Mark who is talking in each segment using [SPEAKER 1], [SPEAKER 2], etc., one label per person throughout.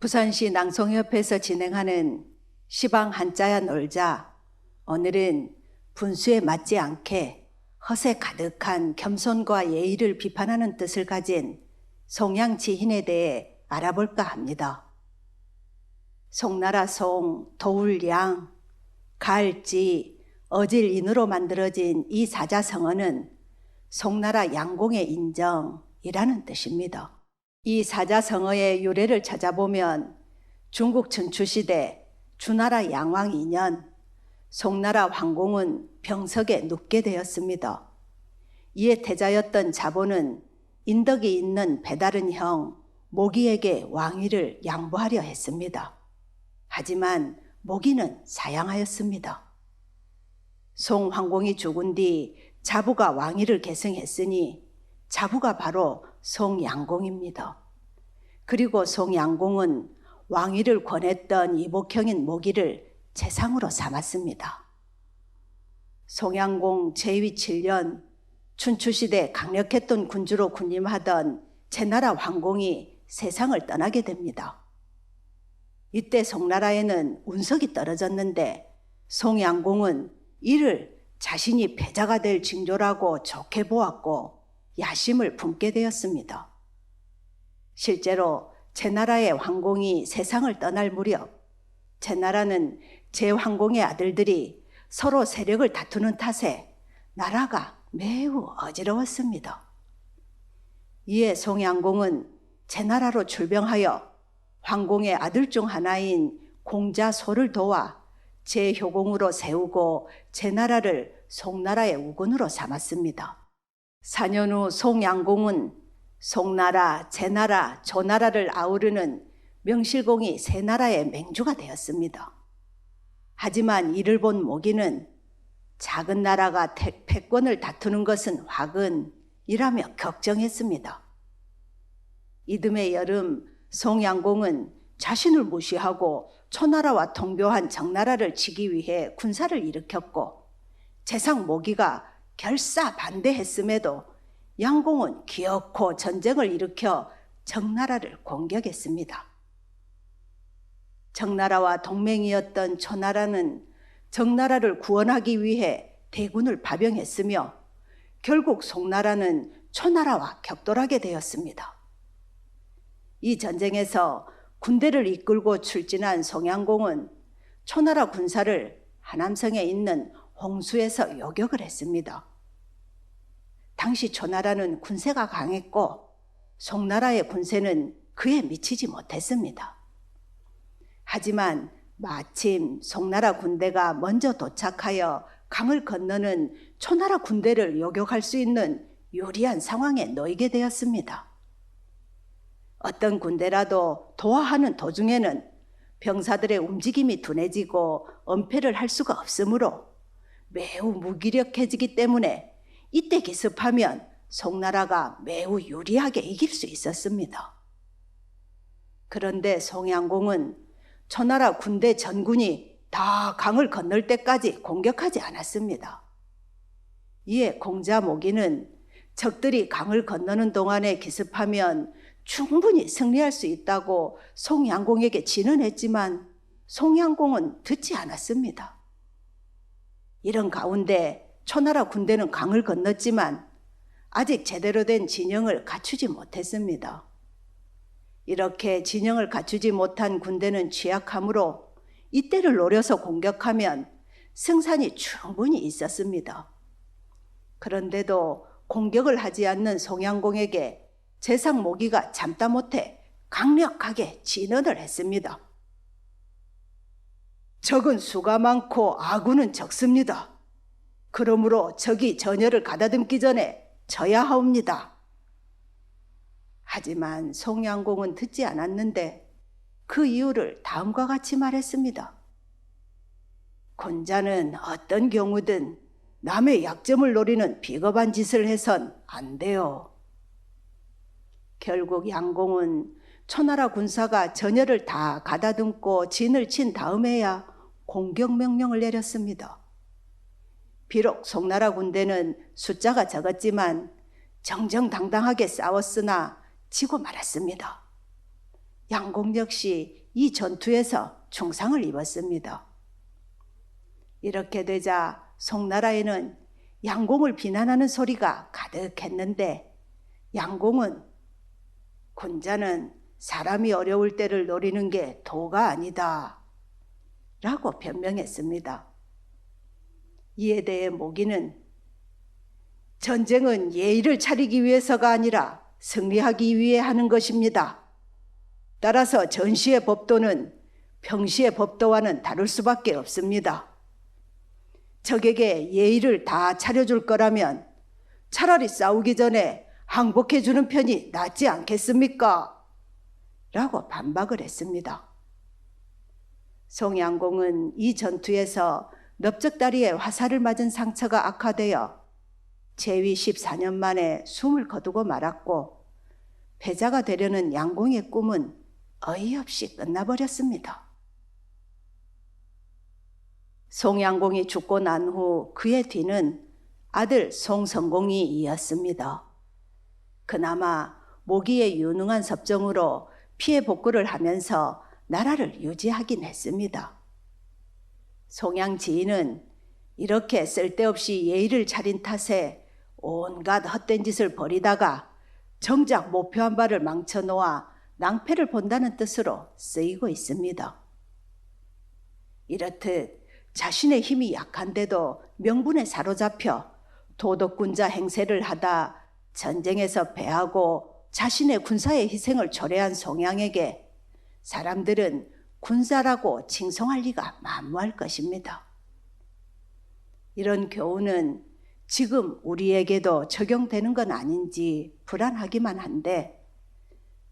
[SPEAKER 1] 부산시 낭송협회에서 진행하는 시방 한자야 놀자. 오늘은 분수에 맞지 않게 허세 가득한 겸손과 예의를 비판하는 뜻을 가진 송양지인에 대해 알아볼까 합니다. 송나라 송, 도울양, 갈지, 어질인으로 만들어진 이 사자성어는 송나라 양공의 인정이라는 뜻입니다. 이 사자성어의 유래를 찾아보면 중국 춘추시대 주나라 양왕 2년 송나라 황공은 병석에 눕게 되었습니다. 이에 태자였던 자보는 인덕이 있는 배다른 형 모기에게 왕위를 양보하려 했습니다. 하지만 모기는 사양하였습니다. 송 황공이 죽은 뒤 자부가 왕위를 계승했으니 자부가 바로 송양공입니다. 그리고 송양공은 왕위를 권했던 이복형인 모기를 재상으로 삼았습니다. 송양공 제위 7년 춘추시대 강력했던 군주로 군림하던 제나라 황공이 세상을 떠나게 됩니다. 이때 송나라에는 운석이 떨어졌는데 송양공은 이를 자신이 패자가 될 징조라고 좋게 보았고 야심을 품게 되었습니다. 실제로 제나라의 황공이 세상을 떠날 무렵 제나라는 제황공의 아들들이 서로 세력을 다투는 탓에 나라가 매우 어지러웠습니다. 이에 송양공은 제나라로 출병하여 황공의 아들 중 하나인 공자 소를 도와 제효공으로 세우고 제나라를 송나라의 우군으로 삼았습니다. 4년 후 송양공은 송나라, 제나라, 조나라를 아우르는 명실공히 세 나라의 맹주가 되었습니다. 하지만 이를 본 모기는 작은 나라가 패권을 다투는 것은 화근이라며 걱정했습니다. 이듬해 여름 송양공은 자신을 무시하고 초나라와 통교한 정나라를 치기 위해 군사를 일으켰고 재상 모기가 결사 반대했음에도 양공은 기어코 전쟁을 일으켜 정나라를 공격했습니다. 정나라와 동맹이었던 초나라는 정나라를 구원하기 위해 대군을 파병했으며 결국 송나라는 초나라와 격돌하게 되었습니다. 이 전쟁에서 군대를 이끌고 출진한 송양공은 초나라 군사를 하남성에 있는 홍수에서 요격을 했습니다. 당시 초나라는 군세가 강했고 송나라의 군세는 그에 미치지 못했습니다. 하지만 마침 송나라 군대가 먼저 도착하여 강을 건너는 초나라 군대를 요격할 수 있는 유리한 상황에 놓이게 되었습니다. 어떤 군대라도 도하하는 도중에는 병사들의 움직임이 둔해지고 엄폐를 할 수가 없으므로 매우 무기력해지기 때문에 이때 기습하면 송나라가 매우 유리하게 이길 수 있었습니다. 그런데 송양공은 초나라 군대 전군이 다 강을 건널 때까지 공격하지 않았습니다. 이에 공자 모기는 적들이 강을 건너는 동안에 기습하면 충분히 승리할 수 있다고 송양공에게 진언했지만 송양공은 듣지 않았습니다. 이런 가운데 초나라 군대는 강을 건넜지만 아직 제대로 된 진영을 갖추지 못했습니다. 이렇게 진영을 갖추지 못한 군대는 취약하므로 이때를 노려서 공격하면 승산이 충분히 있었습니다. 그런데도 공격을 하지 않는 송양공에게 재상 모기가 참다 못해 강력하게 진언을 했습니다. 적은 수가 많고 아군은 적습니다. 그러므로 적이 전열을 가다듬기 전에 져야 하옵니다. 하지만 송양공은 듣지 않았는데 그 이유를 다음과 같이 말했습니다. 군자는 어떤 경우든 남의 약점을 노리는 비겁한 짓을 해선 안 돼요. 결국 양공은 초나라 군사가 전열을 다 가다듬고 진을 친 다음에야 공격 명령을 내렸습니다. 비록 송나라 군대는 숫자가 적었지만 정정당당하게 싸웠으나 지고 말았습니다. 양공 역시 이 전투에서 중상을 입었습니다. 이렇게 되자 송나라에는 양공을 비난하는 소리가 가득했는데 양공은 군자는 사람이 어려울 때를 노리는 게 도가 아니다 라고 변명했습니다. 이에 대해 모기는 전쟁은 예의를 차리기 위해서가 아니라 승리하기 위해 하는 것입니다. 따라서 전시의 법도는 평시의 법도와는 다를 수밖에 없습니다. 적에게 예의를 다 차려줄 거라면 차라리 싸우기 전에 항복해주는 편이 낫지 않겠습니까? 라고 반박을 했습니다. 송양공은 이 전투에서 넓적다리에 화살을 맞은 상처가 악화되어 재위 14년 만에 숨을 거두고 말았고 패자가 되려는 양공의 꿈은 어이없이 끝나버렸습니다. 송양공이 죽고 난 후 그의 뒤는 아들 송성공이 이었습니다. 그나마 모기의 유능한 섭정으로 피해 복구를 하면서 나라를 유지하긴 했습니다. 송양지인은 이렇게 쓸데없이 예의를 차린 탓에 온갖 헛된 짓을 벌이다가 정작 목표한 바를 망쳐놓아 낭패를 본다는 뜻으로 쓰이고 있습니다. 이렇듯 자신의 힘이 약한데도 명분에 사로잡혀 도덕군자 행세를 하다 전쟁에서 패하고 자신의 군사의 희생을 초래한 송양에게 사람들은 군사라고 칭송할 리가 만무할 것입니다. 이런 교훈은 지금 우리에게도 적용되는 건 아닌지 불안하기만 한데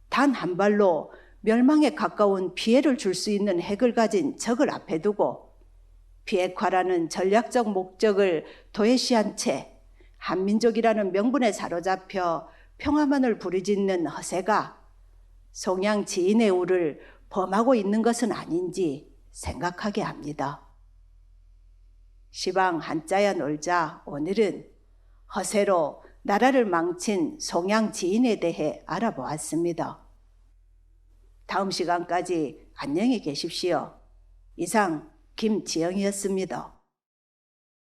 [SPEAKER 1] 단 한 발로 멸망에 가까운 피해를 줄 수 있는 핵을 가진 적을 앞에 두고 비핵화라는 전략적 목적을 도외시한 채 한민족이라는 명분에 사로잡혀 평화만을 부르짖는 허세가 송양 지인의 우를 범하고 있는 것은 아닌지 생각하게 합니다. 시방 한자야 놀자 오늘은 허세로 나라를 망친 송양 지인에 대해 알아보았습니다. 다음 시간까지 안녕히 계십시오. 이상 김지영이었습니다.